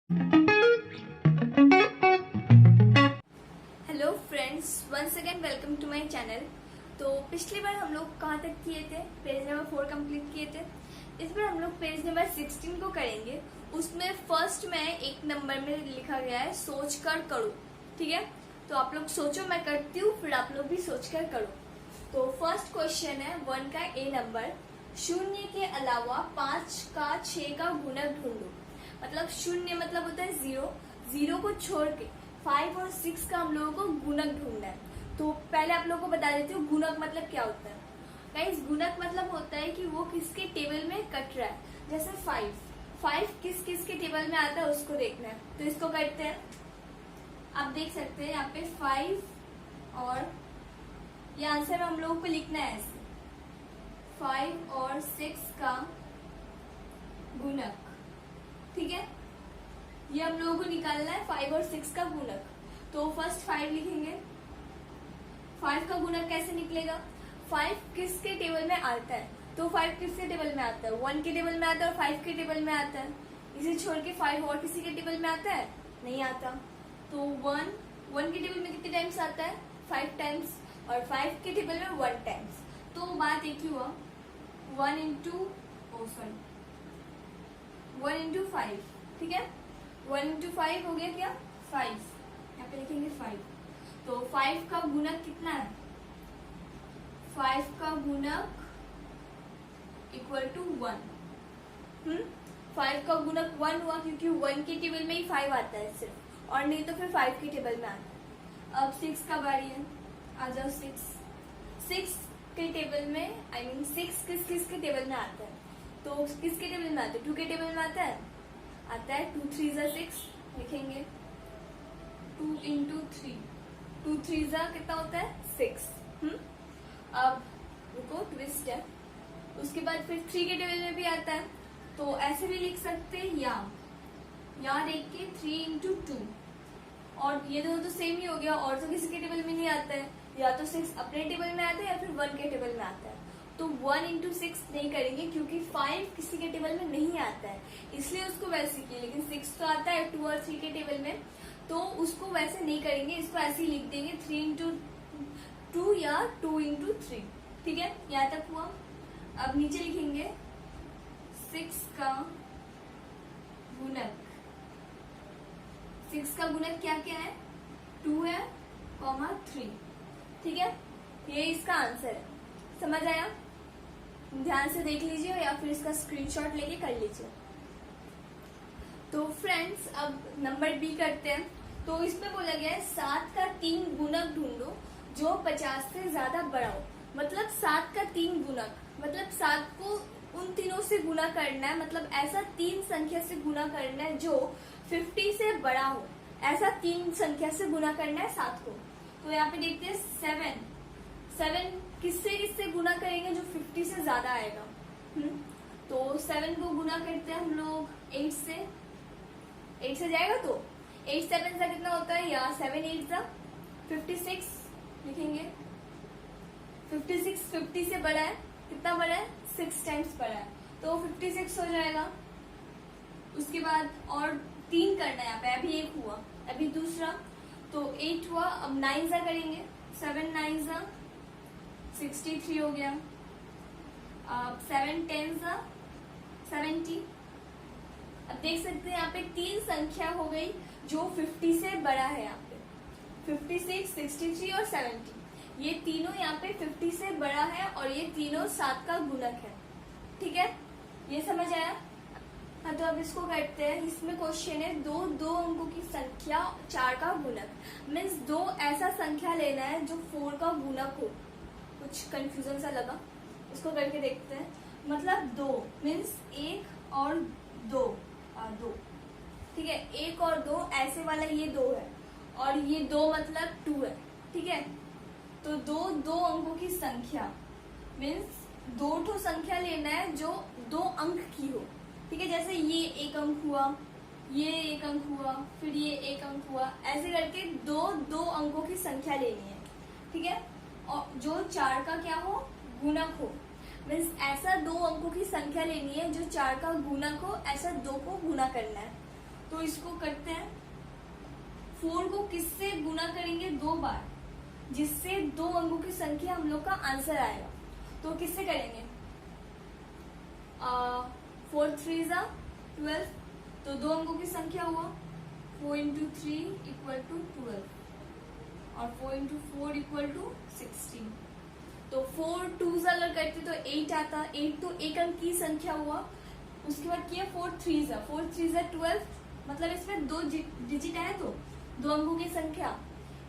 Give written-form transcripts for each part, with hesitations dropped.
Hello friends, once again welcome to my channel. तो पिछली बार हम लोग कहाँ तक किए थे? पेज नंबर 4 कंप्लीट किए थे। इस बार हम लोग पेज नंबर 16 को करेंगे। उसमें फर्स्ट में एक नंबर में लिखा गया है सोच कर करो। ठीक है, तो आप लोग सोचो, मैं करती हूँ, फिर आप लोग भी सोच कर करो। तो फर्स्ट क्वेश्चन है 1 का ए नंबर, शून्य के अलावा 5 का 6 का गुणक ढूंढो। मतलब शून्य मतलब होता है जीरो, जीरो को छोड़ के 5 और 6 का हम लोगों को गुणक ढूंढना है। तो पहले आप लोगों को बता देती हूँ गुणक मतलब क्या होता है। गाइस, गुणक मतलब होता है कि वो किसके टेबल में कट रहा है। जैसे 5 किस किस के टेबल में आता है उसको देखना है, तो इसको करते हैं। आप देख सकते हैं यहाँ पे 5 और ये आंसर हम लोगों को लिखना है ऐसे, 5 और 6 का गुणक। ठीक है, ये हम लोगों को निकालना है 5 और 6 का गुणक। तो फर्स्ट 5 लिखेंगे। 5 का गुणक कैसे निकलेगा? 5 किसके टेबल में आता है? तो 5 किसके टेबल में आता है? 1 के टेबल में आता है और 5 के टेबल में आता है। इसे छोड़ के 5 और किसी के टेबल में आता है? नहीं आता। तो 1 के टेबल में कितने टाइम्स आता है? 5 टाइम्स, और 5 के टेबल में 1 टाइम्स। तो बात एक ही हुआ, 1 इंटू 5। ठीक है, 1 इंटू 5 हो गया क्या? 5। यहाँ पे लिखेंगे 5। तो 5 का गुणक कितना है? 5 का गुणक इक्वल टू 1। 5 का गुणक 1 हुआ क्योंकि 1 के टेबल में ही 5 आता है सिर्फ, और नहीं तो फिर 5 के टेबल में आता है। अब 6 का बारी है, आ जाओ 6 के टेबल में, आई मीन 6 किस किस के टेबल में आता है? तो किसके टेबल में आता है? 2 के टेबल में आता है। 2 3 जा 6 लिखेंगे, 2 इंटू 3, 2 3 जा कितना होता है? 6। अब रुको, ट्विस्ट है। उसके बाद फिर 3 के टेबल में भी आता है, तो ऐसे भी लिख सकते हैं, यहाँ देख के 3 इंटू 2, और ये दोनों तो सेम ही हो गया, और तो किसी के टेबल में नहीं आता है। या तो 6 अपने टेबल में आता है या फिर 1 के टेबल में आता है। तो 1 इंटू 6 नहीं करेंगे क्योंकि 5 किसी के टेबल में नहीं आता है, इसलिए उसको वैसे किए। लेकिन 6 तो आता है 2 और 3 के टेबल में, तो उसको वैसे नहीं करेंगे, इसको ऐसे ही लिख देंगे 3 इंटू 2 या 2 इंटू 3। ठीक है, यहाँ तक हुआ। अब नीचे लिखेंगे 6 का गुणक। 6 का गुणक क्या क्या है? 2 है, 3। ठीक है, ये इसका आंसर है। समझ आया? ध्यान से देख लीजिए या फिर इसका स्क्रीनशॉट लेके कर लीजिए। तो फ्रेंड्स, अब नंबर बी करते हैं। तो इसमें बोला गया है 7 का 3 गुणक ढूंढो जो 50 से ज्यादा बड़ा हो। मतलब 7 का 3 गुणक, मतलब 7 को उन तीनों से गुणा करना है, मतलब ऐसा 3 संख्या से गुणा करना है जो 50 से बड़ा हो। ऐसा 3 संख्या से गुणा करना है 7 को। तो यहाँ पे देखते हैं 7 किससे गुणा करेंगे जो 50 से ज्यादा आएगा। तो 7 को गुणा करते हैं हम लोग 8 से जाएगा, तो 8 7 से कितना होता है? या 7 8 जा 56 लिखेंगे। 56 50 से बड़ा है, कितना बड़ा है? 6 टाइम्स बड़ा है, तो 56 हो जाएगा। उसके बाद और 3 करना है यहाँ पे, अभी 1 हुआ, अभी दूसरा, तो 8 हुआ। अब 9 जा करेंगे, 7 9 जा 63 हो गया। अब 7 10 जा 70। अब देख सकते हैं यहाँ पे 3 संख्या हो गई जो 50 से बड़ा है। यहाँ पे 56 63 और 70, ये तीनों यहाँ पे 50 से बड़ा है, और ये तीनों 7 का गुणक है। ठीक है, ये समझ आया? हाँ, तो अब इसको करते हैं। इसमें क्वेश्चन है दो अंकों की संख्या 4 का गुणक। मीन्स 2 ऐसा संख्या लेना है जो 4 का गुणक हो। कुछ कंफ्यूजन सा लगा, इसको करके देखते हैं। मतलब 2 मीन्स 1 और 2 ठीक है, 1 और 2 ऐसे वाला ये 2 है, और ये 2 मतलब 2 है। ठीक है, तो दो अंकों की संख्या मीन्स 2 संख्या लेना है जो 2 अंक की हो। ठीक है, जैसे ये 1 अंक हुआ, ये 1 अंक हुआ, फिर ये 1 अंक हुआ, ऐसे करके दो अंकों की संख्या लेनी है। ठीक है, और जो 4 का क्या हो? गुणक हो। मीन्स ऐसा 2 अंकों की संख्या लेनी है जो 4 का गुणक हो, ऐसा 2 को गुना करना है। तो इसको करते हैं, 4 को किससे गुना करेंगे 2 बार, जिससे 2 अंकों की संख्या हम लोग का आंसर आएगा। तो किससे करेंगे, 4 3 = 12, तो 2 अंकों की संख्या हुआ 4 × 3 = 12 और 4 × 4 = 16। तो 4 2s अगर करते तो 8 आता, 8 तो एक अंक की संख्या हुआ। उसके बाद किया 4 3s, 4 3s 12, मतलब इसमें 2 डिजिट है तो 2 अंकों की संख्या,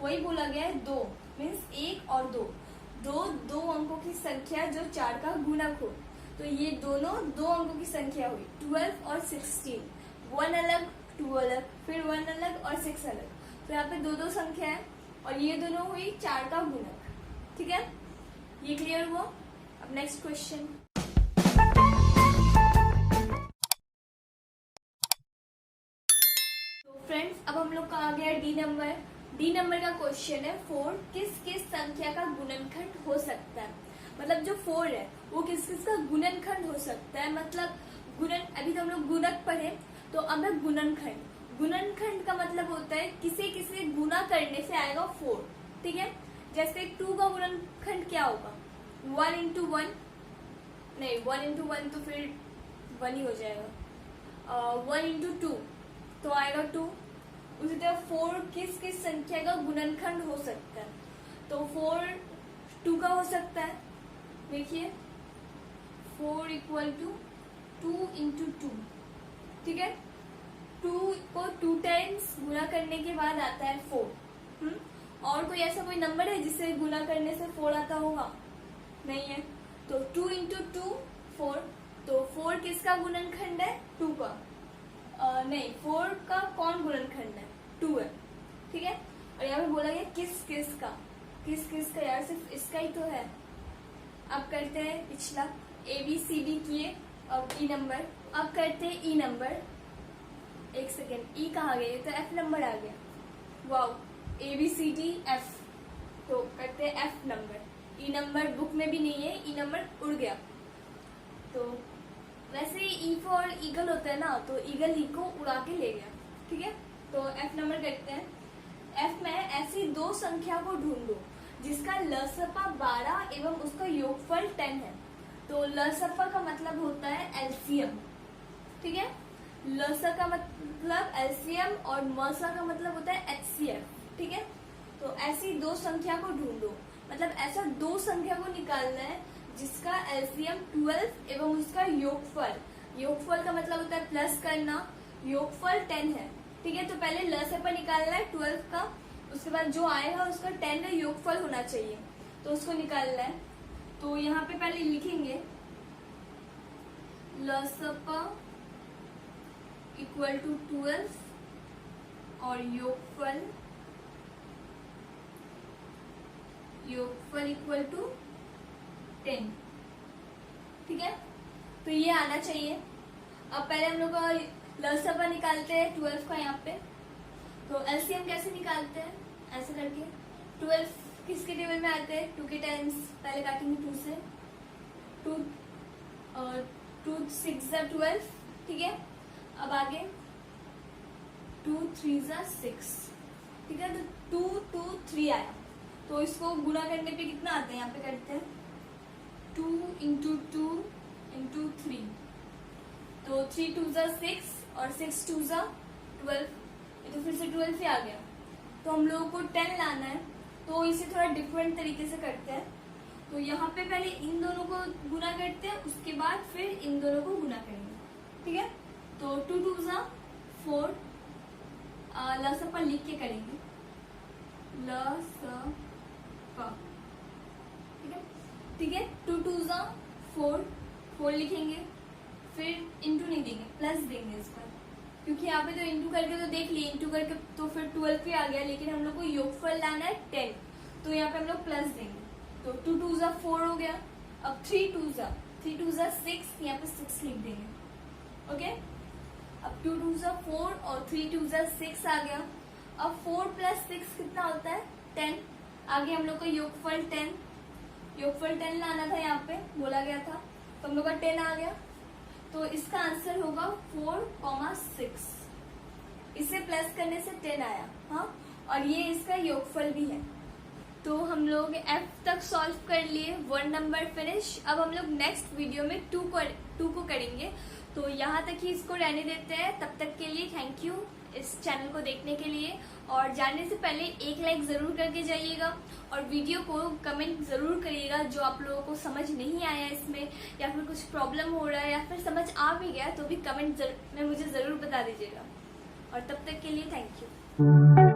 वही बोला गया है 2 मीन्स 1 और 2, 2 अंकों की संख्या जो 4 का गुणक हो। तो ये दोनों 2 अंकों की संख्या हुई 12 और 16, 1 अलग 2 अलग, फिर 1 अलग और 6 अलग। तो यहाँ पे 2 संख्या है और ये दोनों हुई 4 का गुणक। ठीक है, ये क्लियर हुआ। अब नेक्स्ट क्वेश्चन। तो फ्रेंड्स, अब हम लोग का आ गया डी नंबर। डी नंबर का क्वेश्चन है 4 किस किस संख्या का गुणनखंड हो सकता है। मतलब जो 4 है वो किस किस का गुणनखंड हो सकता है। मतलब गुणन, अभी तो हम लोग गुणक पढ़े, तो अब है गुणनखंड। गुणनखंड का मतलब होता है किसी किसी गुना करने से आएगा 4। ठीक है, जैसे 2 का गुणनखंड क्या होगा, 1 × 1, नहीं 1 × 1 तो फिर 1 ही हो जाएगा, 1 × 2 तो आएगा 2। उसी तरह 4 किस किस संख्या का गुणनखंड हो सकता है, तो 4 2 का हो सकता है। देखिए 4 = 2 × 2। ठीक है, 2 को 2 टाइम्स गुना करने के बाद आता है 4। और कोई ऐसा कोई नंबर है जिसे गुना करने से 4 आता होगा, नहीं है। तो 2 × 2 4, तो 4 किसका गुणनखंड है, 2 का। नहीं, 4 का कौन गुणनखंड है, 2 है। ठीक है, और यहाँ पे बोला गया किस किस का, किस किस का, यार सिर्फ इसका ही तो है। अब करते हैं पिछला, ABCD किए, अब ई नंबर। अब करते हैं ई नंबर। एक सेकेंड, ई कहाँ गए, तो F नंबर आ गया। वाओ, ABCD F, तो करते हैं F नंबर। ई नंबर बुक में भी नहीं है, ई नंबर उड़ गया। तो वैसे ई फॉर ईगल होता है ना, तो ईगल ई को उड़ा के ले गया। ठीक है, तो F नंबर करते हैं। F में ऐसी 2 संख्या को ढूंढो जिसका लसपा 12 एवं उसका योगफल 10 है। तो लसपा का मतलब होता है एलसीएम। ठीक है, लसा का मतलब एलसीएम और मसा का मतलब होता है एचसीएफ। ठीक है, तो ऐसी 2 संख्या को ढूंढो, मतलब ऐसा 2 संख्या को निकालना है जिसका एलसीएम 12 एवं उसका योगफल, योगफल का मतलब होता है प्लस करना, योगफल 10 है। ठीक है, तो पहले लसपा निकालना है 12 का, उसके बाद जो आएगा उसका 10 का योगफल होना चाहिए, तो उसको निकालना है। तो यहाँ पे पहले लिखेंगे लसपा = 12 और योगफल = 10। ठीक है, तो ये आना चाहिए। अब पहले हम लोग का लसपा निकालते हैं 12 का यहाँ पे। तो एलसीएम कैसे निकालते हैं, ऐसे करके 12 किसके टेबल में आते हैं, 2 के टाइम्स, पहले काटेंगे 2 से, 2 6 = 12। ठीक है, अब आगे 2 3 = 6। ठीक है, तो 2 2 3 आया, तो इसको गुणा करने पे कितना आता है, यहाँ पे करते हैं 2 × 2 × 3, तो 3 2 = 6 और 6 2 = 12, ये तो फिर से 12 ही आ गया। तो हम लोगों को 10 लाना है, तो इसे थोड़ा डिफरेंट तरीके से करते हैं। तो यहाँ पे पहले इन दोनों को गुना करते हैं, उसके बाद फिर इन दोनों को गुना करेंगे। ठीक है, तो 2 2 = 4, लसपा लिख के करेंगे, लसपा। ठीक है, ठीक है, 2 2 = 4, 4 लिखेंगे, फिर इंटू नहीं देंगे, प्लस देंगे इस पर, क्योंकि यहाँ पे तो इंटू करके तो देख लिए, इंटू करके तो फिर 12 पे आ गया, लेकिन हम लोग को योगफल लाना है 10, तो यहाँ पे हम लोग प्लस देंगे। तो 2 2 = 4 हो गया। अब 3 2 = 6, यहाँ पे 6 लिख देंगे। ओके, अब 2 2 = 4 और 3 2 = 6 आ गया। अब 4 + 6 कितना होता है, 10। आगे हम लोग का योगफल 10, योगफल 10 लाना था, यहाँ पे बोला गया था, तो हम लोग का 10 आ गया। तो इसका आंसर होगा 4, 6। इसे प्लस करने से 10 आया, हाँ, और ये इसका योगफल भी है। तो हम लोग f तक सॉल्व कर लिए, 1 नंबर फिनिश। अब हम लोग नेक्स्ट वीडियो में 2 को करेंगे, तो यहाँ तक ही इसको रहने देते हैं। तब तक के लिए थैंक यू इस चैनल को देखने के लिए, और जाने से पहले एक लाइक जरूर करके जाइएगा और वीडियो को कमेंट जरूर करिएगा जो आप लोगों को समझ नहीं आया इसमें, या फिर कुछ प्रॉब्लम हो रहा है, या फिर समझ आ भी गया तो भी कमेंट में मुझे जरूर बता दीजिएगा। और तब तक के लिए थैंक यू।